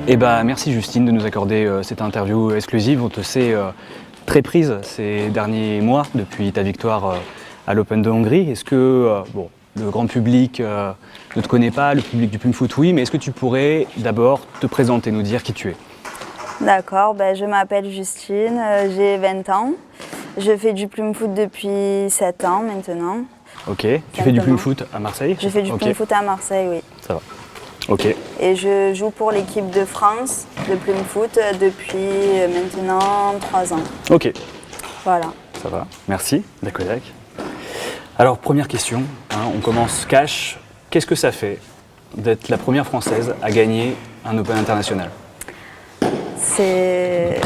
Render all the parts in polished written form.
Eh ben, merci Justine de nous accorder cette interview exclusive. On te sait très prise ces derniers mois depuis ta victoire à l'Open de Hongrie. Est-ce que bon, le grand public ne te connaît pas, le public du Plume Foot oui, mais est-ce que tu pourrais d'abord te présenter, nous dire qui tu es? D'accord, je m'appelle Justine, j'ai 20 ans. Je fais du Plume Foot depuis 7 ans maintenant. Ok, tu fais du Plume Foot à Marseille? Je fais du Plume Foot à Marseille, oui. Ça va. Ok. Et je joue pour l'équipe de France de Plume Foot depuis maintenant 3 ans. Ok. Voilà. Ça va, merci, Dakodak. Alors, première question, on commence cash. Qu'est-ce que ça fait d'être la première Française à gagner un Open international? C'est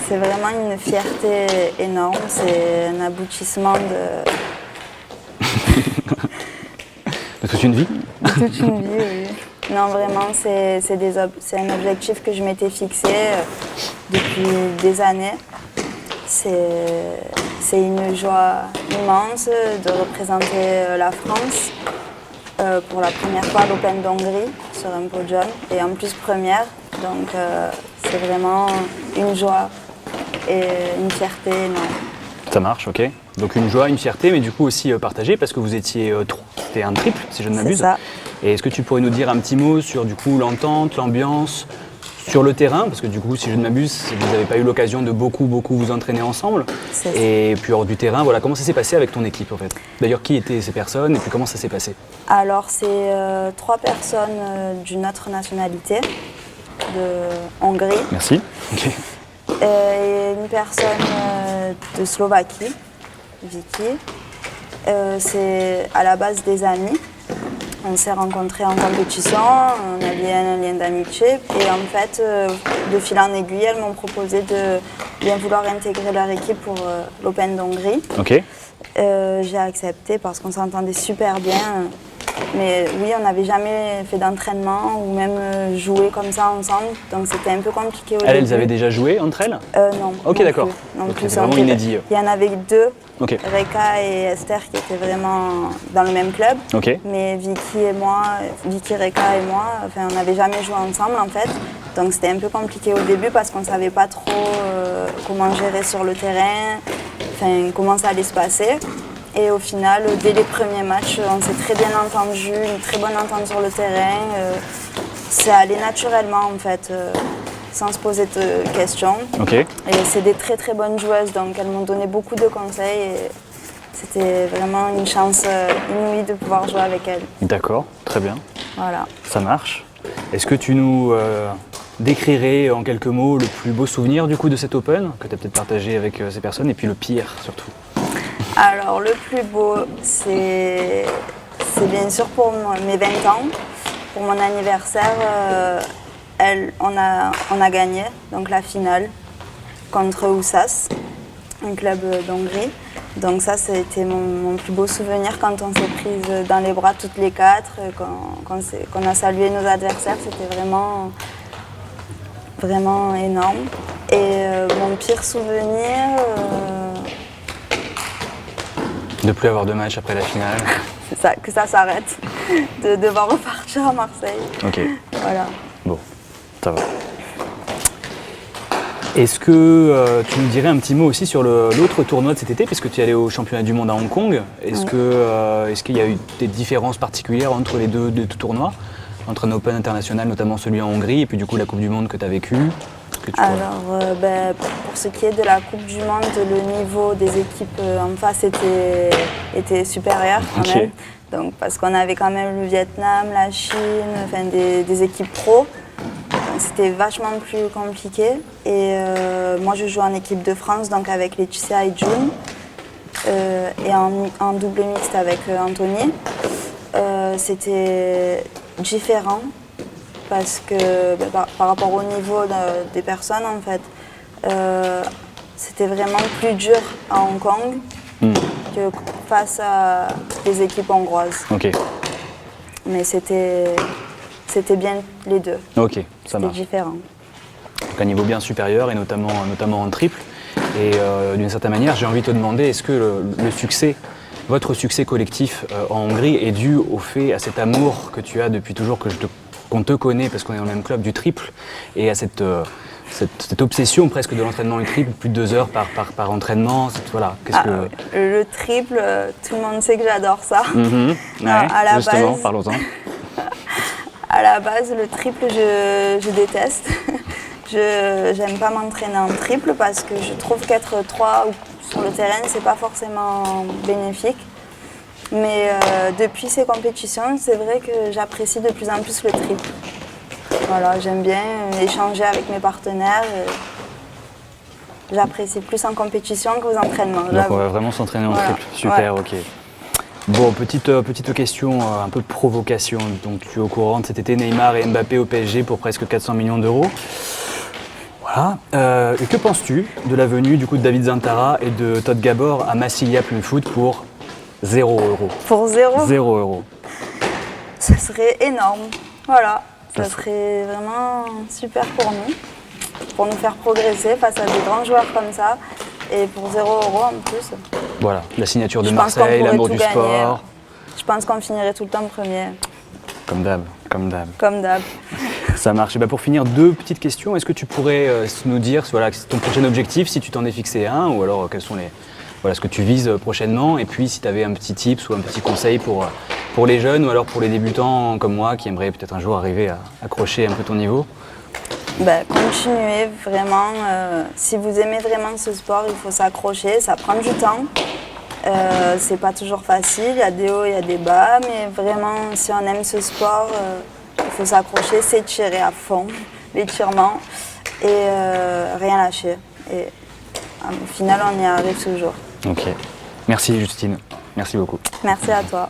vraiment une fierté énorme, c'est un aboutissement de toute une vie? De toute une vie, oui. Non, vraiment, c'est un objectif que je m'étais fixé depuis des années. C'est une joie immense de représenter la France pour la première fois à l'Open d'Hongrie sur un podium et en plus première. Donc c'est vraiment une joie et une fierté énorme. Ça marche, ok. Donc une joie, une fierté, mais du coup aussi partagée parce que vous étiez trois. C'était un triple, si je ne m'abuse. C'est ça. Et est-ce que tu pourrais nous dire un petit mot sur du coup l'entente, l'ambiance, sur le terrain? Parce que du coup, si je ne m'abuse, vous n'avez pas eu l'occasion de beaucoup vous entraîner ensemble. Et puis hors du terrain, voilà, comment ça s'est passé avec ton équipe en fait? D'ailleurs, qui étaient ces personnes et puis comment ça s'est passé? Alors c'est 3 personnes d'une autre nationalité, de Hongrie. Merci. Okay. Et une personne de Slovaquie, Vicky. C'est à la base des amis. On s'est rencontrés en compétition, on a lié un lien d'amitié. Et en fait, de fil en aiguille, elles m'ont proposé de bien vouloir intégrer leur équipe pour l'Open d'Hongrie. Ok. J'ai accepté parce qu'on s'entendait super bien. Mais oui, on n'avait jamais fait d'entraînement ou même joué comme ça ensemble, donc c'était un peu compliqué au début. Elles avaient déjà joué entre elles? Non. Ok, d'accord. Donc c'est vraiment inédit. Il y en avait 2, okay. Reka et Esther, qui étaient vraiment dans le même club. Okay. Mais Vicky, Reka et moi, on n'avait jamais joué ensemble en fait. Donc c'était un peu compliqué au début parce qu'on ne savait pas trop comment gérer sur le terrain, comment ça allait se passer. Et au final, dès les premiers matchs, on s'est très bien entendu, une très bonne entente sur le terrain. C'est allé naturellement en fait, sans se poser de questions. Okay. Et c'est des très bonnes joueuses, donc elles m'ont donné beaucoup de conseils. Et c'était vraiment une chance inouïe de pouvoir jouer avec elles. D'accord, très bien. Voilà. Ça marche. Est-ce que tu nous décrirais en quelques mots le plus beau souvenir du coup de cet Open que tu as peut-être partagé avec ces personnes et puis le pire surtout? Alors le plus beau, c'est bien sûr pour mes 20 ans. Pour mon anniversaire, on a gagné donc la finale contre Oussas, un club d'Hongrie. Donc ça, c'était mon plus beau souvenir quand on s'est prises dans les bras toutes les 4, qu'on a salué nos adversaires. C'était vraiment énorme. Et mon pire souvenir... De plus avoir de match après la finale. C'est ça, que ça s'arrête, de devoir repartir à Marseille. Ok. Voilà. Bon, ça va. Est-ce que tu nous dirais un petit mot aussi sur l'autre tournoi de cet été, puisque tu es allé au championnat du monde à Hong Kong. Est-ce qu'il y a eu des différences particulières entre les deux tournois, entre un Open international, notamment celui en Hongrie, et puis du coup la Coupe du Monde que tu as vécue? Alors, pour ce qui est de la Coupe du Monde, le niveau des équipes en face était supérieur quand même. Donc, parce qu'on avait quand même le Vietnam, la Chine, des équipes pro. C'était vachement plus compliqué. Et moi, je joue en équipe de France, donc avec Laetitia et June, et en double mixte avec Anthony. C'était différent. Parce que par rapport au niveau des personnes, en fait, c'était vraiment plus dur à Hong Kong que face à des équipes hongroises. Ok. Mais c'était bien les deux. Ok, ça marche. C'était différent. Donc un niveau bien supérieur et notamment en triple. Et d'une certaine manière, j'ai envie de te demander, est-ce que votre succès collectif en Hongrie est dû au fait, à cet amour que tu as depuis toujours, que je te qu'on te connaît, parce qu'on est dans le même club, du triple, et à cette obsession presque de l'entraînement du triple, plus de 2 heures par entraînement, voilà. Le triple, tout le monde sait que j'adore ça. Ouais, À la justement, base, parlons-en. À la base, le triple, je déteste. Je n'aime pas m'entraîner en triple parce que je trouve qu'être 3 sur le terrain, c'est pas forcément bénéfique. Mais depuis ces compétitions, c'est vrai que j'apprécie de plus en plus le triple. Voilà, j'aime bien échanger avec mes partenaires. J'apprécie plus en compétition qu'aux entraînements. Donc on va vraiment s'entraîner en triple. Super, ouais. ok. Bon, petite question, un peu de provocation. Donc tu es au courant de cet été Neymar et Mbappé au PSG pour presque 400 millions d'euros. Voilà. Et que penses-tu de la venue du coup de David Zantara et de Todd Gabor à Massilia Plein Foot pour 0 euros? Pour 0 0 euros. Ce serait énorme. Voilà, ça serait vraiment super pour nous faire progresser face à des grands joueurs comme ça. Et pour 0 euros en plus. Voilà, la signature de Je pense qu'on Marseille, pourrait l'amour tout du gagner. sport. Je pense qu'on finirait tout le temps premier. Comme d'hab, comme d'hab. Comme d'hab. Ça marche. Et pour finir, 2 petites questions. Est-ce que tu pourrais nous dire voilà, ton prochain objectif, si tu t'en es fixé un, ou alors quels sont ce que tu vises prochainement, et puis si tu avais un petit tips ou un petit conseil pour les jeunes, ou alors pour les débutants comme moi qui aimeraient peut-être un jour arriver à accrocher un peu ton niveau? Continuez vraiment. Si vous aimez vraiment ce sport, il faut s'accrocher. Ça prend du temps. C'est pas toujours facile. Il y a des hauts, il y a des bas. Mais vraiment, si on aime ce sport, il faut s'accrocher, s'étirer à fond, l'étirement, et rien lâcher. Et au final, on y arrive toujours. Ok. Merci Justine. Merci beaucoup. Merci à toi.